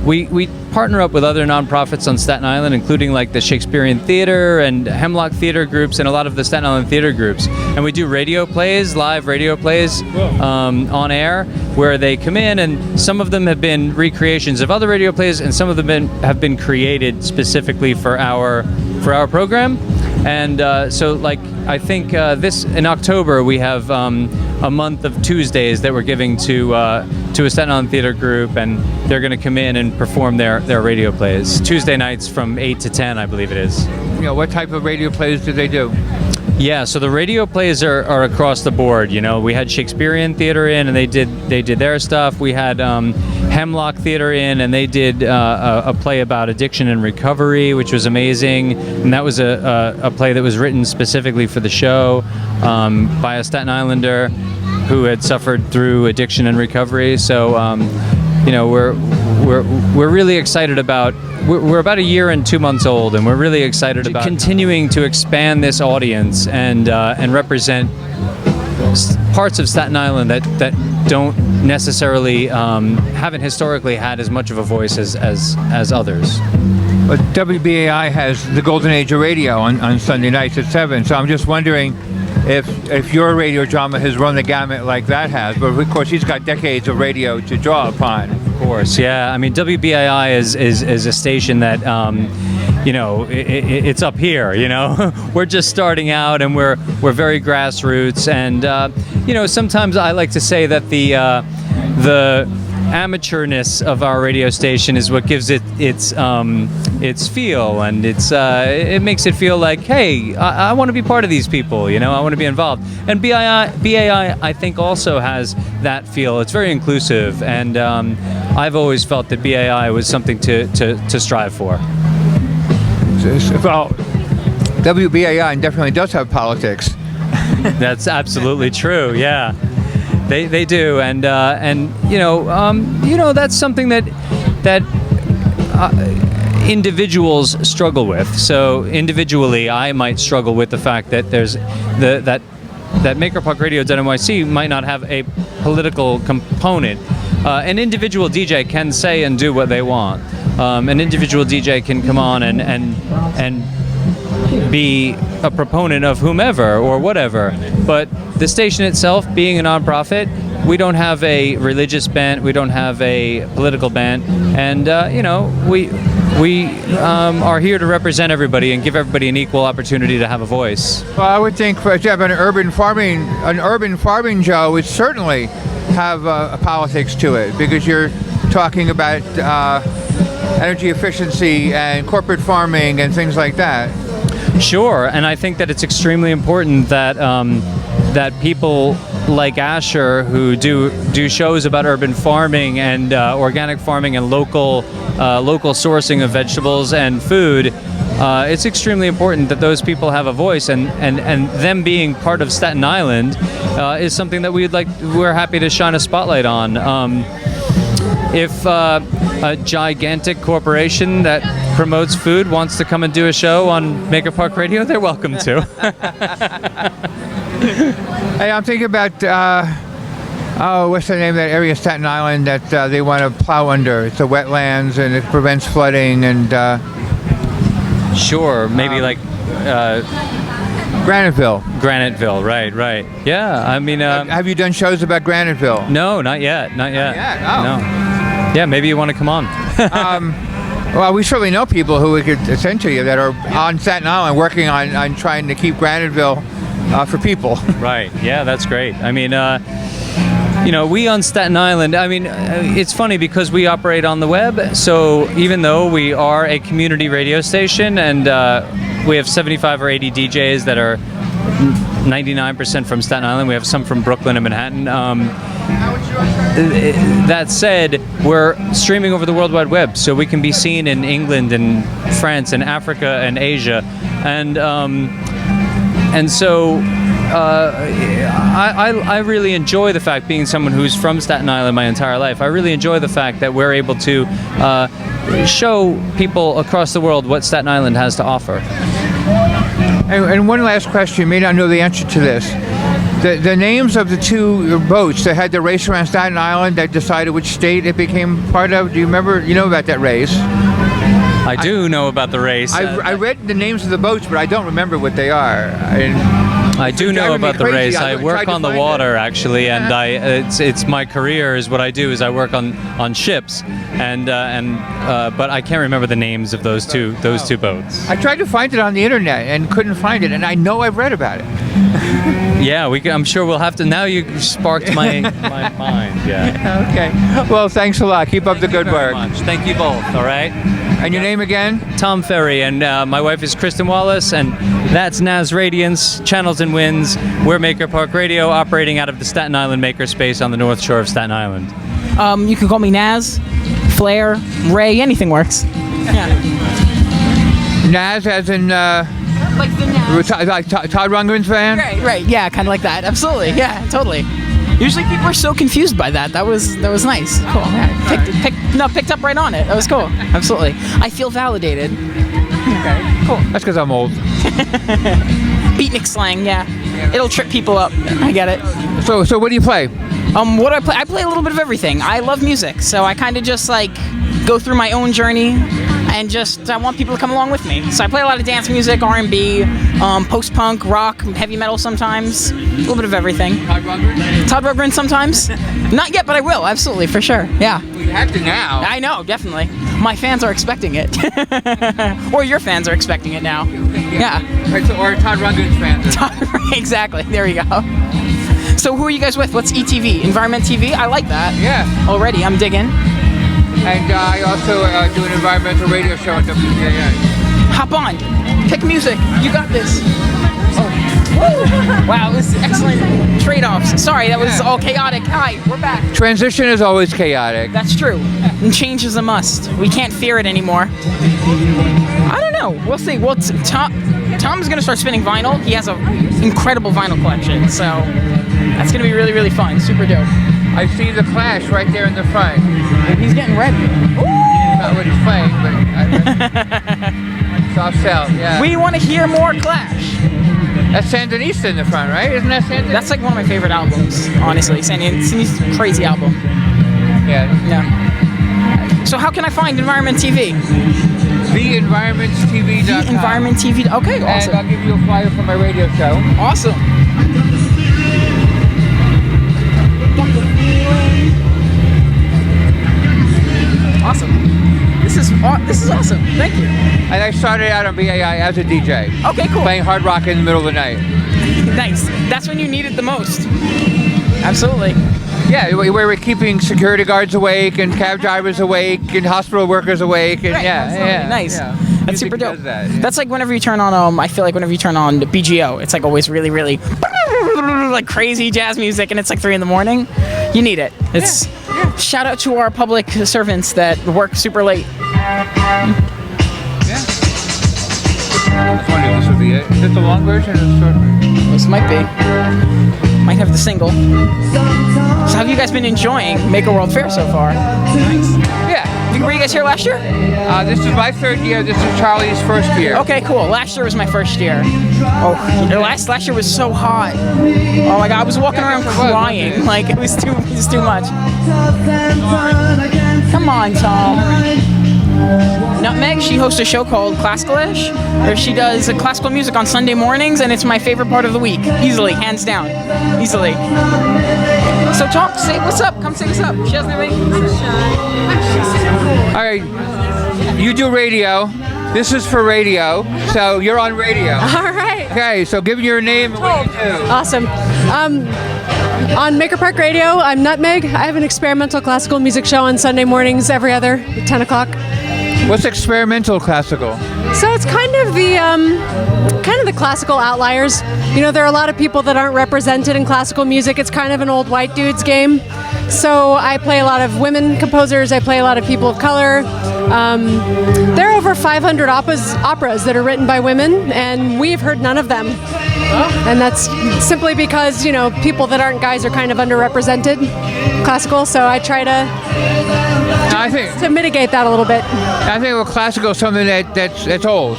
[SPEAKER 13] we partner up with other nonprofits on Staten Island, including like the Shakespearean Theater and Hemlock Theater groups and a lot of the Staten Island theater groups. And we do radio plays, live radio plays on air, where they come in, and some of them have been recreations of other radio plays, and some of them have been created specifically for our program. And so, like, I think in October we have a month of Tuesdays that we're giving to a Staten Island theater group, and they're going to come in and perform their radio plays Tuesday nights from 8 to 10, I believe it is.
[SPEAKER 14] You know, what type of radio plays do they do?
[SPEAKER 13] Yeah, so the radio plays are across the board. You know, we had Shakespearean Theater in, and they did their stuff. We had Hemlock Theater in, and they did a play about addiction and recovery, which was amazing. And that was a play that was written specifically for the show by a Staten Islander who had suffered through addiction and recovery. So, you know, we're really excited about. We're about 1 year and 2 months old, and we're really excited about continuing to expand this audience and represent parts of Staten Island that don't necessarily haven't historically had as much of a voice as others.
[SPEAKER 14] But WBAI has the golden age of radio on Sunday nights at 7, so I'm just wondering if your radio drama has run the gamut like that has. But of course, he's got decades of radio to draw upon.
[SPEAKER 13] Of course, yeah. I mean, WBAI is a station that, you know, it's up here. You know, we're just starting out, and we're very grassroots. And you know, sometimes I like to say that the amateurness of our radio station is what gives it its feel, and it makes it feel like, hey, I want to be part of these people, you know, I want to be involved. And BAI I think also has that feel. It's very inclusive, and I've always felt that BAI was something to strive for.
[SPEAKER 14] Well, WBAI definitely does have politics.
[SPEAKER 13] That's absolutely true, yeah. They do, and you know that's something that individuals struggle with. So individually, I might struggle with the fact that there's that Maker Park Radio.NYC might not have a political component. An individual DJ can say and do what they want. An individual DJ can come on and be a proponent of whomever or whatever, but the station itself, being a nonprofit, we don't have a religious bent, we don't have a political bent, and you know, we are here to represent everybody and give everybody an equal opportunity to have a voice.
[SPEAKER 14] Well, I would think to have an urban farming show would certainly have a politics to it, because you're talking about energy efficiency and corporate farming and things like that.
[SPEAKER 13] Sure, and I think that it's extremely important that that people like Asher, who do shows about urban farming and organic farming and local sourcing of vegetables and food, it's extremely important that those people have a voice, and them being part of Staten Island is something that we're happy to shine a spotlight on. If a gigantic corporation that promotes food wants to come and do a show on Maker Park Radio, they're welcome to.
[SPEAKER 14] Hey, I'm thinking about, what's the name of that area of Staten Island that they want to plow under? It's the wetlands and it prevents flooding and...
[SPEAKER 13] Sure, maybe like...
[SPEAKER 14] Graniteville.
[SPEAKER 13] Graniteville, right. Yeah, I mean...
[SPEAKER 14] have you done shows about Graniteville?
[SPEAKER 13] No, not yet.
[SPEAKER 14] Not yet? Oh.
[SPEAKER 13] No. Yeah, maybe you want to come on.
[SPEAKER 14] Well, we certainly know people who we could essentially that are on Staten Island working on trying to keep Graniteville for people.
[SPEAKER 13] Right. Yeah, that's great. I mean, we on Staten Island, I mean, it's funny because we operate on the web. So even though we are a community radio station and we have 75 or 80 DJs that are 99% from Staten Island, we have some from Brooklyn and Manhattan. That said, we're streaming over the World Wide Web, so we can be seen in England and France and Africa and Asia, and so I really enjoy the fact, being someone who's from Staten Island my entire life, I really enjoy the fact that we're able to show people across the world what Staten Island has to offer.
[SPEAKER 14] And one last question, you may not know the answer to this. The names of the two boats that had the race around Staten Island that decided which state it became part of, do you remember? You know about that race?
[SPEAKER 13] I do know about the race.
[SPEAKER 14] I read the names of the boats, but I don't remember what they are.
[SPEAKER 13] I do know about the race. I work on the water actually, and it's my career is what I do is I work on ships, and but I can't remember the names of those two boats.
[SPEAKER 14] I tried to find it on the internet and couldn't find it, and I know I've read about it.
[SPEAKER 13] Yeah, I'm sure we'll have to. Now you sparked my mind. Yeah.
[SPEAKER 14] Okay. Well, thanks a lot. Keep up the good work.
[SPEAKER 13] Much. Thank you both. All right.
[SPEAKER 14] And your name again?
[SPEAKER 13] Tom Ferry, and my wife is Kristen Wallace, and that's Naz Radiance, Channels and Winds. We're Maker Park Radio, operating out of the Staten Island Makerspace on the North Shore of Staten Island.
[SPEAKER 15] You can call me Naz, Flair, Ray, anything works. Yeah.
[SPEAKER 14] Naz as in...
[SPEAKER 15] like the Naz.
[SPEAKER 14] Like Todd Rundgren's fan?
[SPEAKER 15] Right, yeah, kind of like that. Absolutely, yeah, totally. Usually people are so confused by that. That was nice. Cool. Yeah. Picked up right on it. That was cool. Absolutely. I feel validated. Okay. Cool.
[SPEAKER 14] That's because I'm old.
[SPEAKER 15] Beatnik slang, yeah. It'll trip people up. I get it.
[SPEAKER 14] So what do you play?
[SPEAKER 15] What do I play? I play a little bit of everything. I love music, so I kind of just like go through my own journey, and just I want people to come along with me. So I play a lot of dance music, R&B, post-punk, rock, heavy metal sometimes, a little bit of everything. Todd Rundgren sometimes. Not yet, but I will, absolutely, for sure. Yeah.
[SPEAKER 14] Well, you have to now.
[SPEAKER 15] I know, definitely. My fans are expecting it. Or your fans are expecting it now. Yeah.
[SPEAKER 14] Right, so, or Todd Rundgren's fans.
[SPEAKER 15] Exactly, there you go. So who are you guys with? What's ETV? Environment TV? I like that.
[SPEAKER 14] Yeah.
[SPEAKER 15] Already, I'm digging.
[SPEAKER 14] And I also do an environmental radio show on WPAA.
[SPEAKER 15] Hop on. Pick music. You got this. Oh. Wow, this is excellent trade-offs. Sorry, that was all chaotic. Hi, we're back.
[SPEAKER 14] Transition is always chaotic.
[SPEAKER 15] That's true. And change is a must. We can't fear it anymore. I don't know. We'll see. Well, Tom's going to start spinning vinyl. He has an incredible vinyl collection, so that's going to be really, really fun. Super dope.
[SPEAKER 14] I see the Clash right there in the front.
[SPEAKER 15] He's getting ready.
[SPEAKER 14] Not what he's playing, but soft sell, yeah.
[SPEAKER 15] We want to hear more Clash.
[SPEAKER 14] That's Sandinista in the front, right? Isn't that Sandinista?
[SPEAKER 15] That's like one of my favorite albums, honestly. Sandinista's a crazy album.
[SPEAKER 14] Yeah.
[SPEAKER 15] Yeah. So how can I find Environment TV?
[SPEAKER 14] TheEnvironmentTV.com.
[SPEAKER 15] TheEnvironmentTV. Okay, awesome.
[SPEAKER 14] And I'll give you a flyer for my radio show.
[SPEAKER 15] Awesome. Awesome. This is awesome. Thank you.
[SPEAKER 14] And I started out on BAI as a DJ.
[SPEAKER 15] Okay, cool.
[SPEAKER 14] Playing hard rock in the middle of the night.
[SPEAKER 15] Nice. That's when you need it the most. Absolutely.
[SPEAKER 14] Yeah, where we're keeping security guards awake and cab drivers awake and hospital workers awake and
[SPEAKER 15] Right,
[SPEAKER 14] yeah,
[SPEAKER 15] nice.
[SPEAKER 14] Yeah.
[SPEAKER 15] That's
[SPEAKER 14] Music
[SPEAKER 15] super dope.
[SPEAKER 14] does that, yeah.
[SPEAKER 15] That's like whenever you turn on, I feel like whenever you turn on the BGO, it's like always really, really like crazy jazz music, and it's like 3 in the morning. You need it. It's shout out to our public servants that work super late.
[SPEAKER 14] I was wondering if this would be it. Is it the long version or the short version?
[SPEAKER 15] This might be. Might have the single. So how have you guys been enjoying Maker World Fair so far?
[SPEAKER 14] Yeah.
[SPEAKER 15] Were you guys here last year?
[SPEAKER 14] This is my 3rd year. This is Charlie's 1st year.
[SPEAKER 15] Okay, cool. Last year was my 1st year. Oh, last year was so hot. Oh my god, I was walking around crying. Like it was too much. Come on, Tom. Nutmeg, she hosts a show called Classicalish, where she does classical music on Sunday mornings, and it's my favorite part of the week. Easily, hands down. Easily. So Tom, say what's up. Come say what's up. She doesn't have anything to say.
[SPEAKER 14] All right. You do radio. This is for radio. So you're on radio.
[SPEAKER 16] All right.
[SPEAKER 14] Okay, so give me your name and what you do.
[SPEAKER 16] Awesome. On Maker Park Radio, I'm Nutmeg. I have an experimental classical music show on Sunday mornings every other at 10 o'clock.
[SPEAKER 14] What's experimental classical?
[SPEAKER 16] So it's kind of the classical outliers. You know, there are a lot of people that aren't represented in classical music. It's kind of an old white dude's game. So I play a lot of women composers. I play a lot of people of color. There are over 500 operas that are written by women, and we've heard none of them. And that's simply because, you know, people that aren't guys are kind of underrepresented classical. So I try to mitigate that a little bit.
[SPEAKER 14] I think classical is something that's old.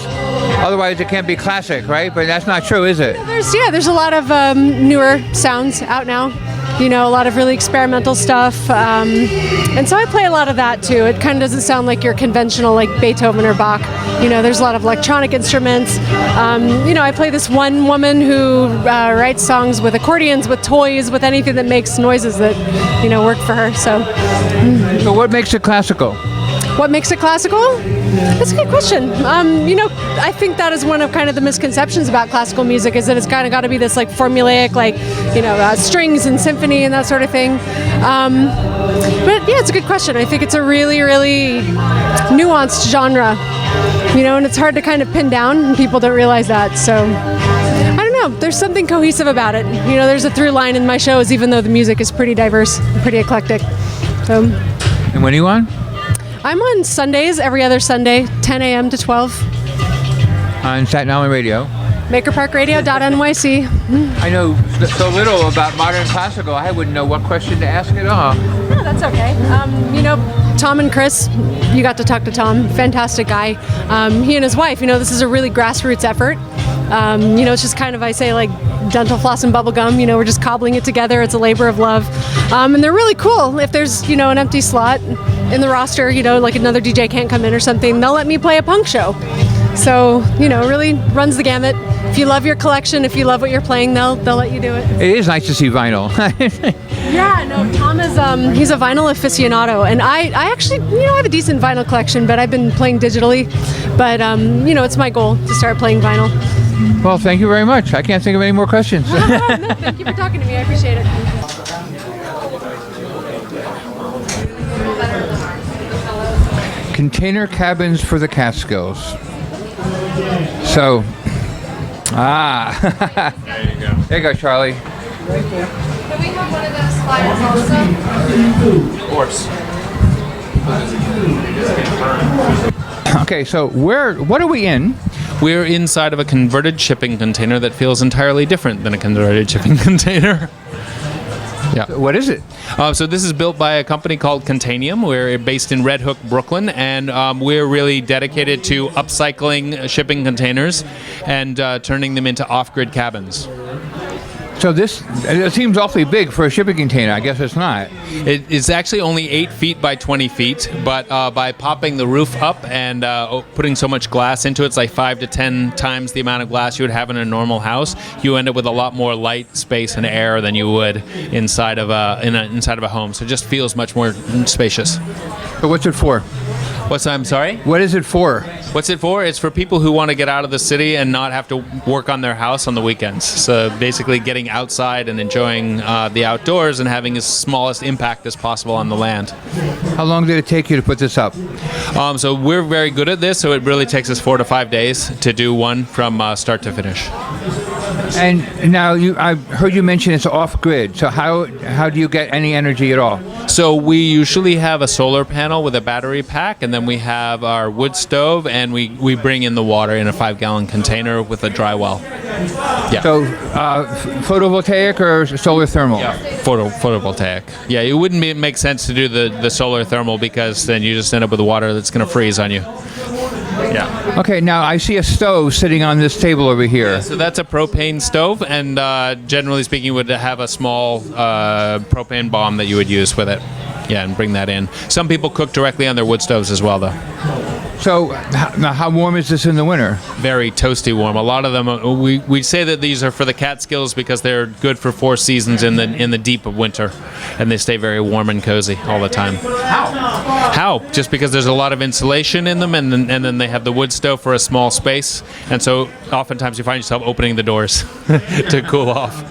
[SPEAKER 14] Otherwise, it can't be classic, right? But that's not true, is it?
[SPEAKER 16] There's a lot of newer sounds out now. You know, a lot of really experimental stuff. And so I play a lot of that too. It kind of doesn't sound like your conventional like Beethoven or Bach. You know, there's a lot of electronic instruments. You know, I play this one woman who writes songs with accordions, with toys, with anything that makes noises that, you know, work for her. So
[SPEAKER 14] what makes it classical?
[SPEAKER 16] What makes it classical? That's a good question. You know, I think that is one of kind of the misconceptions about classical music is that it's kind of got to be this like formulaic, like, you know, strings and symphony and that sort of thing. But yeah, it's a good question. I think it's a really, really nuanced genre, you know, and it's hard to kind of pin down, and people don't realize that. So I don't know. There's something cohesive about it. You know, there's a through line in my shows, even though the music is pretty diverse, pretty eclectic. So.
[SPEAKER 14] And when are you on?
[SPEAKER 16] I'm on Sundays, every other Sunday, 10 a.m. to 12.
[SPEAKER 14] On Staten Island Radio.
[SPEAKER 16] MakerParkRadio.nyc.
[SPEAKER 14] I know so little about modern classical, I wouldn't know what question to ask at all.
[SPEAKER 16] No, that's okay. You know, Tom and Chris, you got to talk to Tom, fantastic guy. He and his wife, you know, this is a really grassroots effort. You know, it's just kind of, I say, like dental floss and bubble gum. You know, we're just cobbling it together. It's a labor of love. And they're really cool. If there's, you know, an empty slot in the roster, you know, like another DJ can't come in or something, they'll let me play a punk show. So, you know, it really runs the gamut. If you love your collection, if you love what you're playing, they'll let you do it.
[SPEAKER 14] It is nice to see vinyl.
[SPEAKER 16] Yeah, no, Tom is, he's a vinyl aficionado, and I actually, you know, I have a decent vinyl collection, but I've been playing digitally, but, you know, it's my goal to start playing vinyl.
[SPEAKER 14] Well, thank you very much. I can't think of any more questions.
[SPEAKER 16] No, thank you for talking to me. I appreciate it.
[SPEAKER 14] Container cabins for the Catskills. So, there you go. There you go, Charlie.
[SPEAKER 11] Can we have one of those flyers also?
[SPEAKER 13] Of course.
[SPEAKER 14] Okay, so what are we in?
[SPEAKER 13] We're inside of a converted shipping container that feels entirely different than a converted shipping container. Yeah.
[SPEAKER 14] What is it?
[SPEAKER 13] So this is built by a company called Containium. We're based in Red Hook, Brooklyn, and we're really dedicated to upcycling shipping containers and turning them into off-grid cabins.
[SPEAKER 14] So it seems awfully big for a shipping container. I guess it's not.
[SPEAKER 13] It's actually only 8 feet by 20 feet, but by popping the roof up and putting so much glass into it, it's like 5 to 10 times the amount of glass you would have in a normal house. You end up with a lot more light, space, and air than you would inside of a home. So it just feels much more spacious.
[SPEAKER 14] So what's it for?
[SPEAKER 13] I'm sorry?
[SPEAKER 14] What is it for?
[SPEAKER 13] What's it for? It's for people who want to get out of the city and not have to work on their house on the weekends. So basically getting outside and enjoying the outdoors and having as smallest impact as possible on the land.
[SPEAKER 14] How long did it take you to put this up?
[SPEAKER 13] So we're very good at this, so it really takes us 4 to 5 days to do one from start to finish.
[SPEAKER 14] And now I heard you mention it's off-grid. So how do you get any energy at all?
[SPEAKER 13] So we usually have a solar panel with a battery pack, and then we have our wood stove, and we bring in the water in a 5-gallon container with a dry well. Yeah.
[SPEAKER 14] So photovoltaic or solar thermal?
[SPEAKER 13] Yeah, photovoltaic. Yeah, it wouldn't make sense to do the solar thermal because then you just end up with water that's going to freeze on you. Yeah.
[SPEAKER 14] Okay, now I see a stove sitting on this table over here.
[SPEAKER 13] Yeah, so that's a propane stove, and generally speaking, would have a small propane bomb that you would use with it. Yeah, and bring that in. Some people cook directly on their wood stoves as well, though.
[SPEAKER 14] So, now how warm is this in the winter?
[SPEAKER 13] Very toasty warm. A lot of them, we say that these are for the Catskills because they're good for 4 seasons in the deep of winter, and they stay very warm and cozy all the time. How? Just because there's a lot of insulation in them, and then they have the wood stove for a small space, and so oftentimes you find yourself opening the doors to cool off.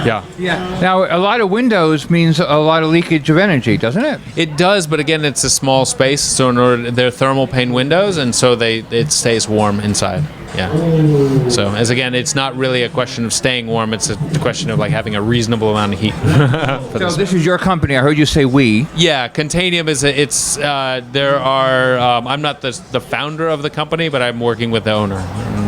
[SPEAKER 13] Yeah.
[SPEAKER 14] Yeah. Now, a lot of windows means a lot of leakage of energy, doesn't it?
[SPEAKER 13] It does, but again, it's a small space, so they're thermal pane windows, and so it stays warm inside. Yeah. So as again, it's not really a question of staying warm; it's a question of like having a reasonable amount of heat.
[SPEAKER 14] So this is your company. I heard you say we.
[SPEAKER 13] Yeah, Contanium is there are. I'm not the founder of the company, but I'm working with the owner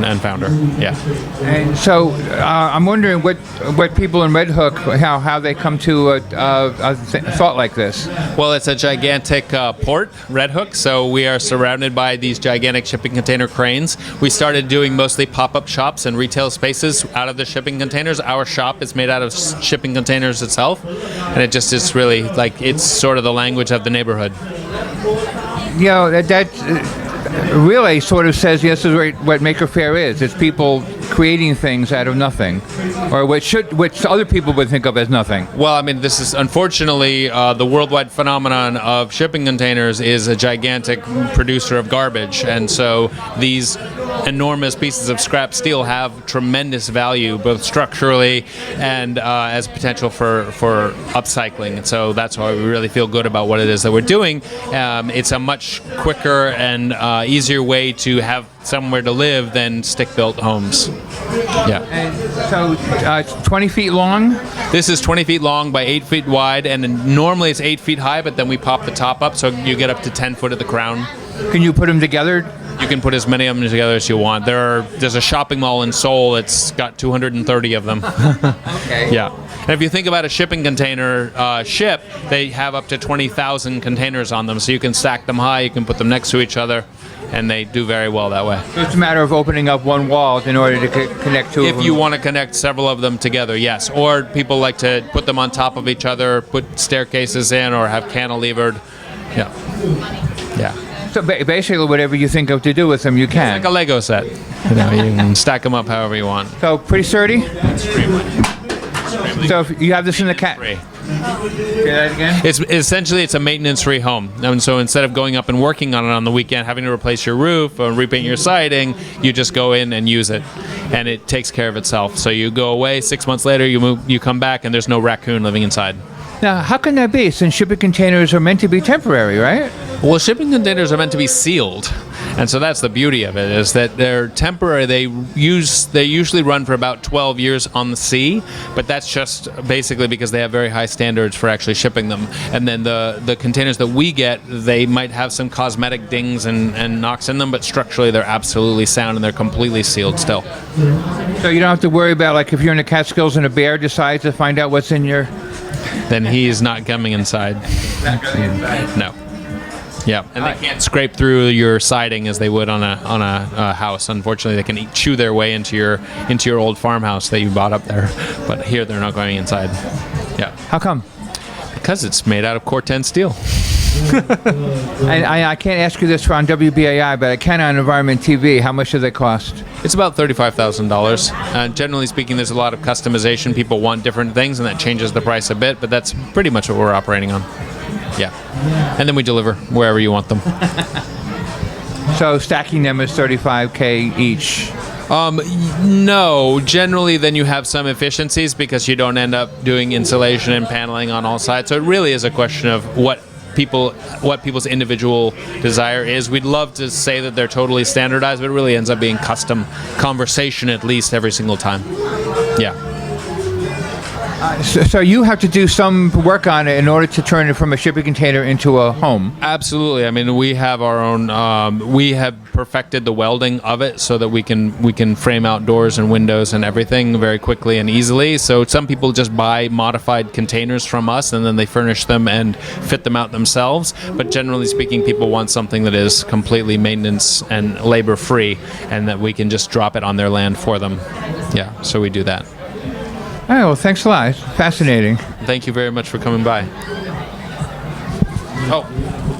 [SPEAKER 13] and founder. Yeah.
[SPEAKER 14] And so I'm wondering what people in Red Hook how they come to a thought like this.
[SPEAKER 13] Well, it's a gigantic port, Red Hook. So we are surrounded by these gigantic shipping container cranes. We started doing mostly pop-up shops and retail spaces out of the shipping containers. Our shop is made out of shipping containers itself, and it just is really like it's sort of the language of the neighborhood.
[SPEAKER 14] You know, that really sort of says this is what Maker Faire is. It's people creating things out of nothing, or which other people would think of as nothing.
[SPEAKER 13] Well, I mean, this is unfortunately the worldwide phenomenon of shipping containers is a gigantic producer of garbage, and so these enormous pieces of scrap steel have tremendous value, both structurally and as potential for upcycling. And so that's why we really feel good about what it is that we're doing. It's a much quicker and easier way to have somewhere to live than stick-built homes. Yeah.
[SPEAKER 14] And so it's 20 feet long?
[SPEAKER 13] This is 20 feet long by 8 feet wide, and normally it's 8 feet high, but then we pop the top up so you get up to 10 foot at the crown.
[SPEAKER 14] Can you put them together?
[SPEAKER 13] You can put as many of them together as you want. There's a shopping mall in Seoul. It's got 230 of them.
[SPEAKER 14] Okay.
[SPEAKER 13] Yeah. And if you think about a shipping container ship, they have up to 20,000 containers on them. So you can stack them high, you can put them next to each other, and they do very well that way.
[SPEAKER 14] So it's a matter of opening up one wall in order to connect two of them.
[SPEAKER 13] If you want to connect several of them together, yes. Or people like to put them on top of each other, put staircases in, or have cantilevered. Yeah. Yeah.
[SPEAKER 14] So basically, whatever you think of to do with them, you can.
[SPEAKER 13] It's like a Lego set. You can stack them up however you want.
[SPEAKER 14] So pretty sturdy. So if you have this in the cat.
[SPEAKER 13] Say
[SPEAKER 14] that again.
[SPEAKER 13] It's a maintenance-free home, and so instead of going up and working on it on the weekend, having to replace your roof or repaint your siding, you just go in and use it, and it takes care of itself. So you go away 6 months later, you come back, and there's no raccoon living inside.
[SPEAKER 14] Now, how can that be? Since shipping containers are meant to be temporary, right?
[SPEAKER 13] Well, shipping containers are meant to be sealed, and so that's the beauty of it, is that they're temporary. They usually run for about 12 years on the sea, but that's just basically because they have very high standards for actually shipping them. And then the containers that we get, they might have some cosmetic dings and knocks in them, but structurally they're absolutely sound and they're completely sealed still.
[SPEAKER 14] So you don't have to worry about, like, if you're in the Catskills and a bear decides to find out what's in your...
[SPEAKER 13] Then he's not coming inside. No. Yeah, and they can't scrape through your siding as they would on a house. Unfortunately, they can chew their way into your old farmhouse that you bought up there. But here, they're not going inside. Yeah.
[SPEAKER 14] How come?
[SPEAKER 13] Because it's made out of Corten steel.
[SPEAKER 14] I can't ask you this on WBAI, but I can on Environment TV. How much do they cost?
[SPEAKER 13] It's about $35,000. Generally speaking, there's a lot of customization. People want different things, and that changes the price a bit, but that's pretty much what we're operating on. Yeah. And then we deliver wherever you want them.
[SPEAKER 14] So stacking them is $35K each.
[SPEAKER 13] No, generally then you have some efficiencies because you don't end up doing insulation and paneling on all sides. So it really is a question of what people's individual desire is. We'd love to say that they're totally standardized, but it really ends up being custom conversation at least every single time. Yeah.
[SPEAKER 14] So you have to do some work on it in order to turn it from a shipping container into a home.
[SPEAKER 13] Absolutely. I mean, we have our own. We have perfected the welding of it so that we can frame out doors and windows and everything very quickly and easily. So some people just buy modified containers from us and then they furnish them and fit them out themselves. But generally speaking, people want something that is completely maintenance and labor free, and that we can just drop it on their land for them. Yeah. So we do that.
[SPEAKER 14] All right, well, thanks a lot. Fascinating.
[SPEAKER 13] Thank you very much for coming by. Oh,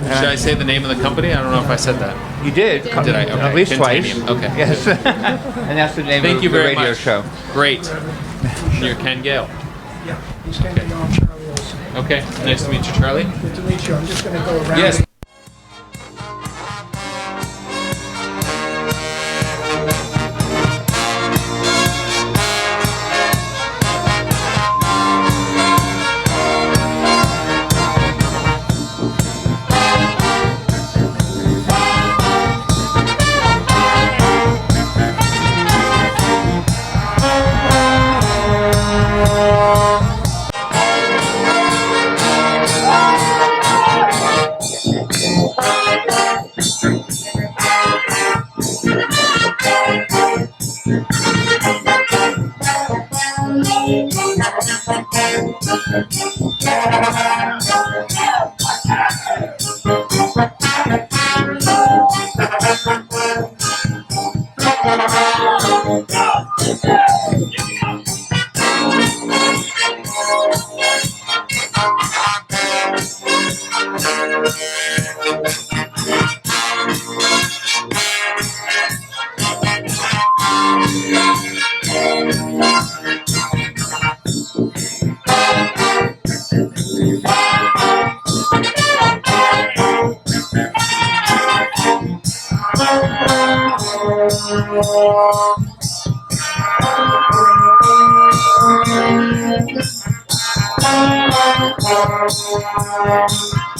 [SPEAKER 13] should I say the name of the company? I don't know if I said that.
[SPEAKER 14] You did.
[SPEAKER 13] Did I? Okay.
[SPEAKER 14] At least twice.
[SPEAKER 13] Okay.
[SPEAKER 14] Yes. And that's the name
[SPEAKER 13] Thank
[SPEAKER 14] of
[SPEAKER 13] you
[SPEAKER 14] the
[SPEAKER 13] very
[SPEAKER 14] radio
[SPEAKER 13] much.
[SPEAKER 14] show.
[SPEAKER 13] Great. You're Ken Gale.
[SPEAKER 17] Yeah, he's Ken Gale, I'm Charlie Olson.
[SPEAKER 13] Okay, nice to meet you, Charlie.
[SPEAKER 17] Good to meet you. I'm just going to go around.
[SPEAKER 13] Yes.
[SPEAKER 17] Thank you.